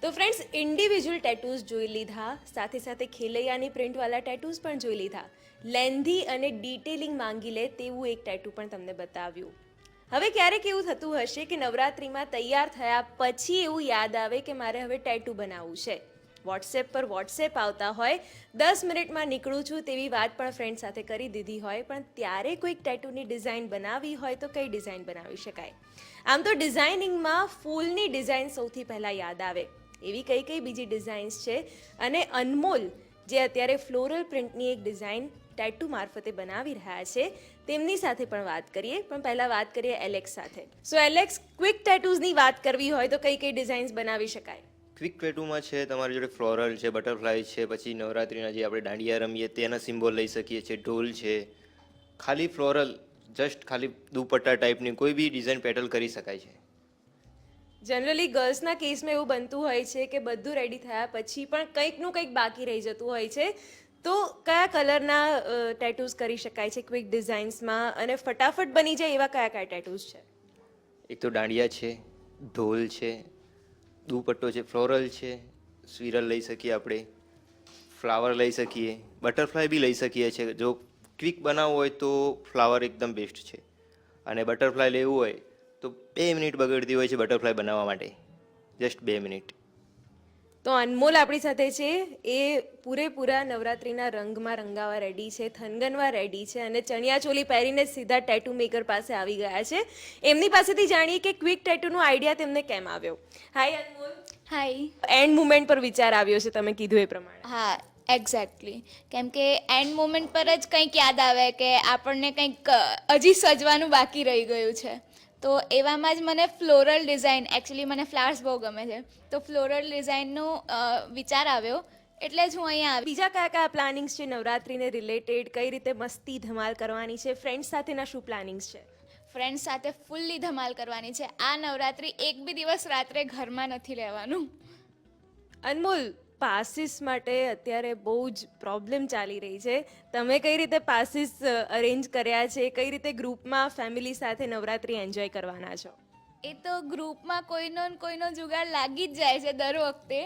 તો friends individual tattoos જોઈ લીધા, સાથે સાથે ખેલૈયાની પ્રિન્ટવાળા ટેટૂઝ પણ જોઈ લીધા. લેન્ધી અને ડિટેલિંગ માંગી લે તેવું એક ટેટૂ પણ તમને બતાવ્યું. હવે ક્યારેક એવું થતું હશે કે નવરાત્રિમાં તૈયાર થયા પછી એવું યાદ આવે કે મારે હવે ટેટૂ બનાવવું છે. વોટ્સએપ પર વોટ્સએપ આવતા હોય, 10 મિનિટમાં નીકળું છું તેવી વાત પણ ફ્રેન્ડ સાથે કરી દીધી હોય, પણ ત્યારે કોઈક ટેટૂની ડિઝાઇન બનાવવી હોય તો કઈ ડિઝાઇન બનાવી શકાય? આમ તો ડિઝાઇનિંગમાં ફૂલની ડિઝાઇન સૌથી પહેલાં યાદ આવે. એવી કઈ કઈ બીજી ડિઝાઇન્સ છે? અને અનમોલ જે અત્યારે ફ્લોરલ પ્રિન્ટની એક ડિઝાઇન ટેટુ મારફતે બનાવી રહ્યા છે, તેમની સાથે પણ વાત કરીએ. પણ પહેલાં વાત કરીએ એલેક્સ સાથે. સો એલેક્સ, ક્વિક ટેટૂઝની વાત કરવી હોય તો કઈ કઈ ડિઝાઇન્સ બનાવી શકાય? ક્વિક ટેટુમાં છે તમારી જોડે ફ્લોરલ છે, બટરફ્લાય છે, પછી નવરાત્રિના જે આપણે દાંડિયા રમીએ તેના સિમ્બોલ લઈ શકીએ છીએ, ઢોલ છે. ખાલી ફ્લોરલ, જસ્ટ ખાલી દુપટ્ટા ટાઈપની કોઈ બી ડિઝાઇન પેટલ કરી શકાય છે. જનરલી ગર્લ્સના કેસમાં એવું બનતું હોય છે કે બધું રેડી થયા પછી પણ કંઈકનું કંઈક બાકી રહી જતું હોય છે. તો કયા કલરના ટેટૂઝ કરી શકાય છે ક્વિક ડિઝાઇન્સમાં, અને ફટાફટ બની જાય એવા કયા કયા ટેટૂઝ છે? એક તો દાંડિયા છે, ઢોલ છે, દુપટ્ટો છે, ફ્લોરલ છે, સ્વિરલ લઈ શકીએ આપણે, ફ્લાવર લઈ શકીએ, બટરફ્લાય બી લઈ શકીએ છીએ. જો ક્વિક બનાવવું હોય તો ફ્લાવર એકદમ બેસ્ટ છે, અને બટરફ્લાય લેવું હોય તો 2 મિનિટ બગડતી હોય છે બટરફ્લાય બનાવવા માટે, જસ્ટ 2 મિનિટ. તો અનમોલ આપણી સાથે છે. એ પૂરેપૂરા નવરાત્રિના રંગમાં રંગાવા રેડી છે, થનગનવા રેડી છે, અને ચણિયા ચોલી પહેરીને સીધા ટેટુ મેકર પાસે આવી ગયા છે. એમની પાસેથી જાણીએ કે ક્વિક ટેટુનો આઈડિયા તેમને કેમ આવ્યો. હાય અનમોલ. હાય. એન્ડ મુમેન્ટ પર વિચાર આવ્યો છે, તમે કીધું એ પ્રમાણે. હા, એક્ઝેક્ટલી. કેમ કે એન્ડ મોમેન્ટ પર જ કંઈક યાદ આવે કે આપણને કંઈક હજી સજવાનું બાકી રહી ગયું છે. તો એવામાં જ મને ફ્લોરલ ડિઝાઇન, એકચ્યુઅલી મને ફ્લાવર્સ બહુ ગમે છે, તો ફ્લોરલ ડિઝાઇનનો વિચાર આવ્યો, એટલે જ હું અહીંયા આવી. બીજા કયા કયા પ્લાનિંગ્સ છે નવરાત્રિને રિલેટેડ? કઈ રીતે મસ્તી ધમાલ કરવાની છે? ફ્રેન્ડ્સ સાથેના શું પ્લાનિંગ્સ છે? ફ્રેન્ડ્સ સાથે ફૂલ્લી ધમાલ કરવાની છે. આ નવરાત્રિ એક બી દિવસ રાત્રે ઘરમાં નથી રહેવાનું. અનમોલ, પાસીસ માટે અત્યારે બહુ જ પ્રોબ્લેમ ચાલી રહી છે. તમે કઈ રીતે પાસીસ અરેન્જ કર્યા છે? કઈ રીતે ગ્રુપમાં ફેમિલી સાથે નવરાત્રિ એન્જોય કરવાના છો? એ તો ગ્રુપમાં કોઈનો ને કોઈનો જુગાડ લાગી જ જાય છે દર વખતે.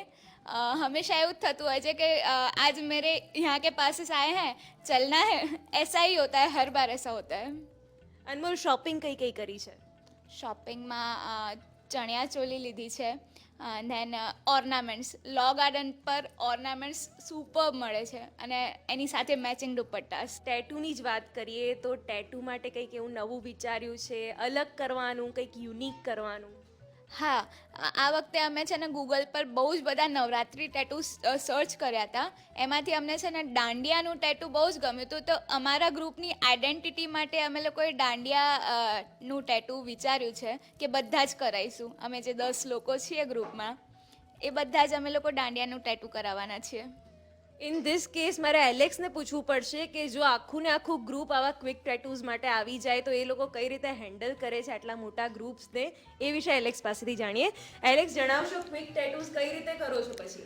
હંમેશા એવું જ થતું હોય છે કે आज मेरे यहाँ के पास आए हैं, चलना है, ऐसा ही होता है, हर बार ऐसा होता है. અનમોલ, શોપિંગ કઈ કઈ કરી છે? શોપિંગમાં ચણિયા ચોલી લીધી છે, ધેન ઓર્નામેન્ટ્સ. લો ગાર્ડન પર ઓર્નામેન્ટ્સ સુપર મળે છે, અને એની સાથે મેચિંગ દુપટ્ટાસ. ટેટુની જ વાત કરીએ તો ટેટુ માટે કંઈક એવું નવું વિચાર્યું છે, અલગ કરવાનું, કંઈક યુનિક કરવાનું? હા, આ વખતે અમે છે ને ગૂગલ પર બહુ જ બધા નવરાત્રિ ટેટુ સર્ચ કર્યા હતા. એમાંથી અમને છે ને દાંડિયાનું ટેટુ બહુ જ ગમ્યું હતું. તો અમારા ગ્રુપની આઈડેન્ટિટી માટે અમે લોકોએ દાંડિયાનું ટેટુ વિચાર્યું છે કે બધા જ કરાવીશું. અમે જે 10 લોકો છીએ ગ્રુપમાં, એ બધા જ અમે લોકો દાંડિયાનું ટેટુ કરાવવાના છીએ. ઇન ધીસ કેસ મારે એલેક્સને પૂછવું પડશે કે જો આખું ને આખું ગ્રુપ આવા ક્વિક ટેટૂઝ માટે આવી જાય તો એ લોકો કઈ રીતે હેન્ડલ કરે છે આટલા મોટા ગ્રુપ્સને, એ વિશે એલેક્સ પાસેથી જાણીએ. એલેક્સ, જણાવશો ક્વિક ટેટૂઝ કઈ રીતે કરો છો પછી?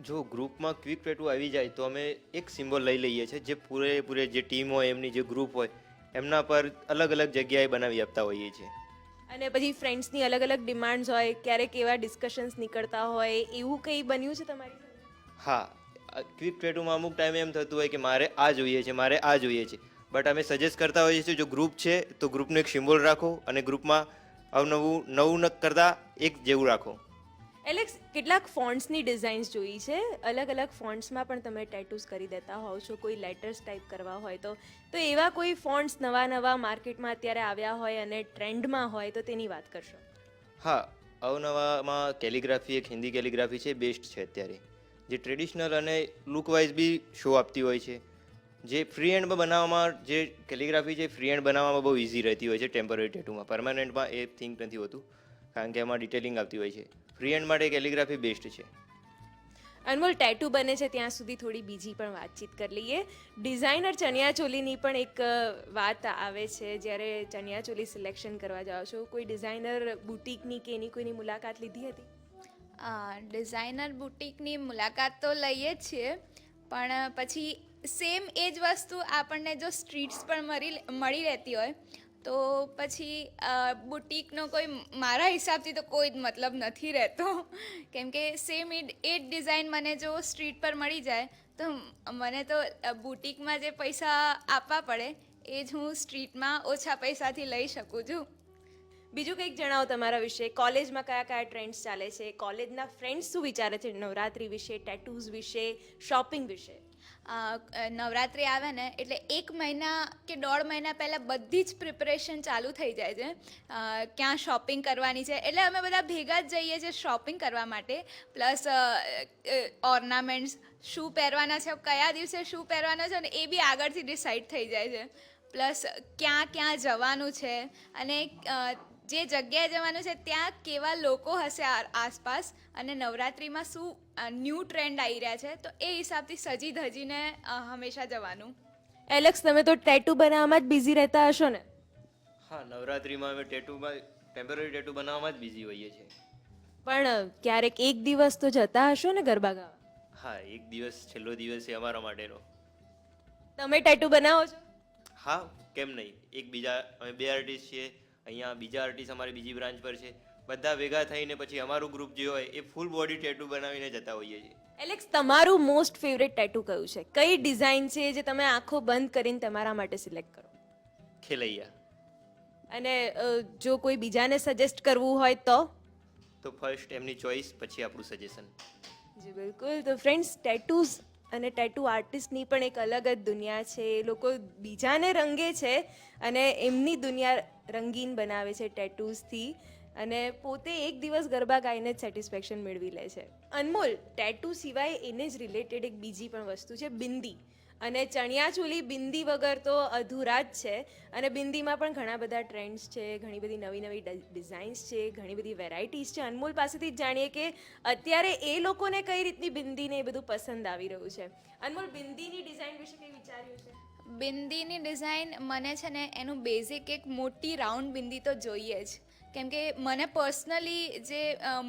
જો ગ્રુપમાં ક્વિક ટેટુ આવી જાય તો અમે એક સિમ્બોલ લઈ લઈએ છીએ, જે પૂરેપૂરે જે ટીમ હોય, એમની જે ગ્રુપ હોય, એમના પર અલગ અલગ જગ્યાએ બનાવી આપતા હોઈએ છીએ. અને પછી ફ્રેન્ડ્સની અલગ અલગ ડિમાન્ડ્સ હોય, ક્યારેક એવા ડિસ્કશન્સ નીકળતા હોય, એવું કંઈ બન્યું છે તમારી સાથે? હા, ક્વિક ટેટુમાં અમુક ટાઈમે એમ થતું હોય કે મારે આ જોઈએ છે, મારે આ જોઈએ છે, બટ અમે સજેસ્ટ કરતા હોઈએ છીએ જો ગ્રુપ છે તો ગ્રુપનો એક સિમ્બોલ રાખો, અને ગ્રુપમાં નવું કરતાં એક જેવું રાખો. એલેક્સ, કેટલાક ફોન્ટ્સની ડિઝાઇન્સ જોઈ છે, અલગ અલગ ફોન્ટ્સમાં પણ તમે ટેટૂઝ કરી દેતા હોવ છો, કોઈ લેટર્સ ટાઈપ કરવા હોય તો એવા કોઈ ફોન્ટ્સ નવા માર્કેટમાં અત્યારે આવ્યા હોય અને ટ્રેન્ડમાં હોય તો તેની વાત કરશો? હા, અવનવામાં કેલિગ્રાફી, એક હિન્દી કેલિગ્રાફી છે, બેસ્ટ છે અત્યારે, જે ટ્રેડિશનલ અને લુકવાઇઝ બી શો આપતી હોય છે. જે ફ્રી હેન્ડમાં બનાવવામાં, જે કેલિગ્રાફી છે ફ્રી હેન્ડ બનાવવામાં બહુ ઇઝી રહેતી હોય છે ટેમ્પરરી ટેટુમાં. પરમાનન્ટમાં એ થિંક નથી હોતું, કારણ કે એમાં ડિટેલિંગ આવતી હોય છે. ફ્રી હેન્ડ માટે કેલિગ્રાફી બેસ્ટ છે. અનમોલ, ટેટુ બને છે ત્યાં સુધી થોડી બીજી પણ વાતચીત કરી લઈએ. ડિઝાઇનર ચણિયા ચોલીની પણ એક વાત આવે છે. જ્યારે ચણિયા ચોલી સિલેક્શન કરવા જાઓ છો, કોઈ ડિઝાઇનર બુટીકની કે એની કોઈની મુલાકાત લીધી હતી? ડિઝાઇનર બુટીકની મુલાકાત તો લઈએ જ છીએ, પણ પછી સેમ એ જ વસ્તુ આપણને જો સ્ટ્રીટ્સ પર મળી રહેતી હોય તો પછી બુટીકનો કોઈ મારા હિસાબથી તો કોઈ જ મતલબ નથી રહેતો, કેમ કે સેમ એ જ ડિઝાઇન મને જો સ્ટ્રીટ પર મળી જાય તો મને તો બુટીકમાં જે પૈસા આપવા પડે એ જ હું સ્ટ્રીટમાં ઓછા પૈસાથી લઈ શકું છું. બીજું કંઈક જણાવો તમારા વિશે. કોલેજમાં કયા કયા ટ્રેન્ડ્સ ચાલે છે? કોલેજના ફ્રેન્ડ્સ શું વિચારે છે નવરાત્રી વિશે, ટેટૂઝ વિશે, શોપિંગ વિશે? નવરાત્રિ આવે ને એટલે 1 મહિના કે 1.5 મહિના પહેલાં બધી જ પ્રિપરેશન ચાલુ થઈ જાય છે. ક્યાં શોપિંગ કરવાની છે એટલે અમે બધા ભેગા જ જઈએ છીએ શોપિંગ કરવા માટે. પ્લસ ઓર્નામેન્ટ્સ, શું પહેરવાના છે, કયા દિવસે શું પહેરવાના છે ને એ બી આગળથી ડિસાઈડ થઈ જાય છે. પ્લસ ક્યાં ક્યાં જવાનું છે અને જે જગ્યાએ જવાનું છે ત્યાં કેવા લોકો હશે આસપાસ, અને નવરાત્રિમાં શું ન્યૂ ટ્રેન્ડ આવી રહ્યા છે, તો એ હિસાબથી સજી ધજીને હંમેશા જવાનું. એલેક્સ, તમે તો ટેટુ બનાવવામાં જ બિઝી રહેતા હશો ને? હા, નવરાત્રિમાં અમે ટેમ્પરરી ટેટુ બનાવવામાં જ બિઝી હોઈએ છીએ. પણ ક્યારેક એક દિવસ તો જતા હશો ને ગરબા ગાવા? હા, એક દિવસ છેલ્લો દિવસ છે અમારા માટેનો. તમે ટેટુ બનાવો છો? હા, કેમ નહીં. અમે 2 આર્ટિસ્ટ છીએ, અહીંયા બીજા આર્ટિસ્ટ અમારી બીજી બ્રાન્ચ પર છે. બધા ભેગા થઈને પછી અમારું ગ્રુપ જે હોય એ ફૂલ બોડી ટેટુ બનાવીને જતા હોઈએ છીએ. એલેક્સ, તમારું મોસ્ટ ફેવરેટ ટેટુ કયું છે? કઈ ડિઝાઇન છે જે તમે આંખો બંધ કરીને તમારા માટે સિલેક્ટ કરો? ખેલૈયા. અને જો કોઈ બીજાને સજેસ્ટ કરવું હોય તો? તો ફર્સ્ટ એમની ચોઈસ, પછી આપણું સજેશન. જી બિલકુલ. તો ફ્રેન્ડ્સ, ટેટૂઝ અને ટેટુ આર્ટિસ્ટની પણ એક અલગ જ દુનિયા છે. એ લોકો બીજાને રંગે છે અને એમની દુનિયા રંગીન બનાવે છે ટેટૂઝથી, અને પોતે એક દિવસ ગરબા ગાઈને જ સેટિસ્ફેક્શન મેળવી લે છે. અનમોલ, ટેટુ સિવાય એને જ રિલેટેડ એક બીજી પણ વસ્તુ છે, બિંદી. અને ચણિયાચોલી બિંદી વગર તો અધૂરા જ છે. અને બિંદીમાં પણ ઘણા બધા ટ્રેન્ડ્સ છે, ઘણી બધી નવી નવી ડિઝાઇન્સ છે, ઘણી બધી વેરાયટીઝ છે. અનમોલ પાસેથી જ જાણીએ કે અત્યારે એ લોકોને કઈ રીતની બિંદીને એ બધું પસંદ આવી રહ્યું છે. અનમોલ, બિંદીની ડિઝાઇન વિશે કંઈ વિચાર્યું છે? બિંદીની ડિઝાઇન મને છે ને એનું બેઝિક એક મોટી રાઉન્ડ બિંદી તો જોઈએ જ, કેમ કે મને પર્સનલી જે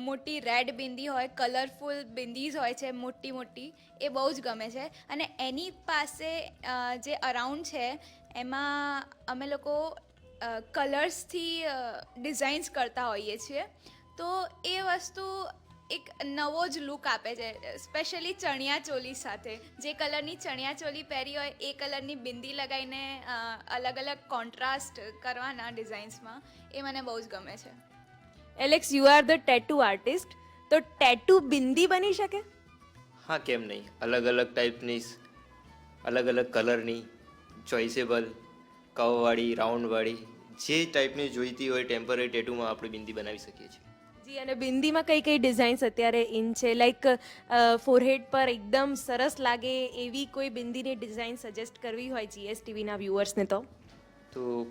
મોટી રેડ બિંદી હોય, કલરફુલ બિંદીઝ હોય છે મોટી મોટી, એ બહુ જ ગમે છે. અને એની પાસે જે અરાઉન્ડ છે એમાં અમે લોકો કલર્સથી ડિઝાઇન્સ કરતા હોઈએ છીએ, તો એ વસ્તુ એક નવો જ લુક આપે છે. સ્પેશિયલી ચણિયાચોલી સાથે, જે કલરની ચણિયાચોલી પહેરી હોય એ કલરની બિંદી લગાવીને અલગ અલગ કોન્ટ્રાસ્ટ કરવાના ડિઝાઇન્સમાં, એ મને બહુ જ ગમે છે. Alex, you are the tattoo artist, તો ટેટુ બિંદી બની શકે? હા, કેમ નહીં. અલગ અલગ ટાઈપની, અલગ અલગ કલરની, ચોઇસેબલ, કવવાળી, રાઉન્ડવાળી, જે ટાઈપની જોઈતી હોય ટેમ્પરરી ટેટુમાં આપણે બિંદી બનાવી શકીએ છીએ. જી, અને બિંદીમાં કઈ કઈ ડિઝાઇન્સ અત્યારે ઇન છે? લાઈક ફોરહેડ પર એકદમ સરસ લાગે એવી કોઈ બિંદીની ડિઝાઇન સજેસ્ટ કરવી હોય GSTVના વ્યુઅર્સને તો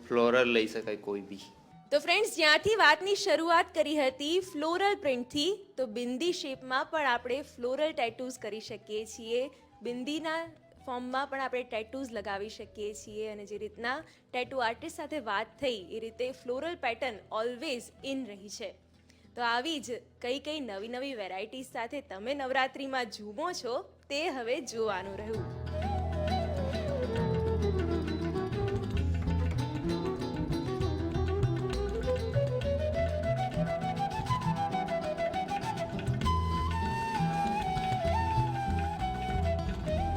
ફ્લોરલ લઈ શકાય કોઈ બી. તો ફ્રેન્ડ્સ, જ્યાંથી વાતની શરૂઆત કરી હતી ફ્લોરલ પ્રિન્ટથી, તો બિંદી શેપમાં પણ આપણે ફ્લોરલ ટેટૂઝ કરી શકીએ છીએ. બિંદીના ફોર્મમાં પણ આપણે ટેટૂઝ લગાવી શકીએ છીએ. અને જે રીતના ટેટુ આર્ટિસ્ટ સાથે વાત થઈ એ રીતે ફ્લોરલ પેટર્ન ઓલવેઝ ઇન રહી છે. તો આવી જ કઈ કઈ નવી નવી વેરાયટીઝ સાથે તમે નવરાત્રિમાં ઝૂમો છો તે હવે જોવાનું રહ્યું.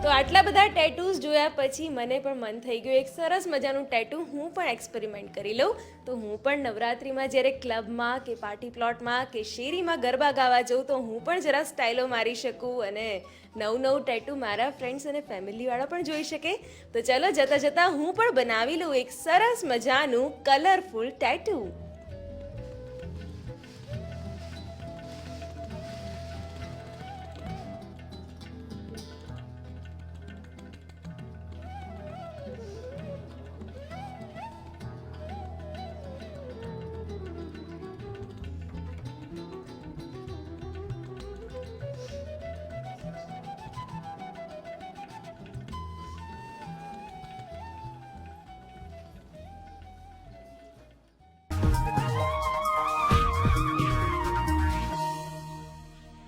તો આટલા બધા ટેટૂઝ જોયા પછી મને પણ મન થઈ ગયું એક સરસ મજાનું ટેટુ હું પણ એક્સપેરિમેન્ટ કરી લઉં. તો હું પણ નવરાત્રિમાં જ્યારે ક્લબમાં કે પાર્ટી પ્લોટમાં કે શેરીમાં ગરબા ગાવા જાઉં તો હું પણ જરા સ્ટાઇલો મારી શકું અને નવું ટેટુ મારા ફ્રેન્ડ્સ અને ફેમિલીવાળા પણ જોઈ શકે. તો ચલો, જતાં જતાં હું પણ બનાવી લઉં એક સરસ મજાનું કલરફુલ ટેટુ.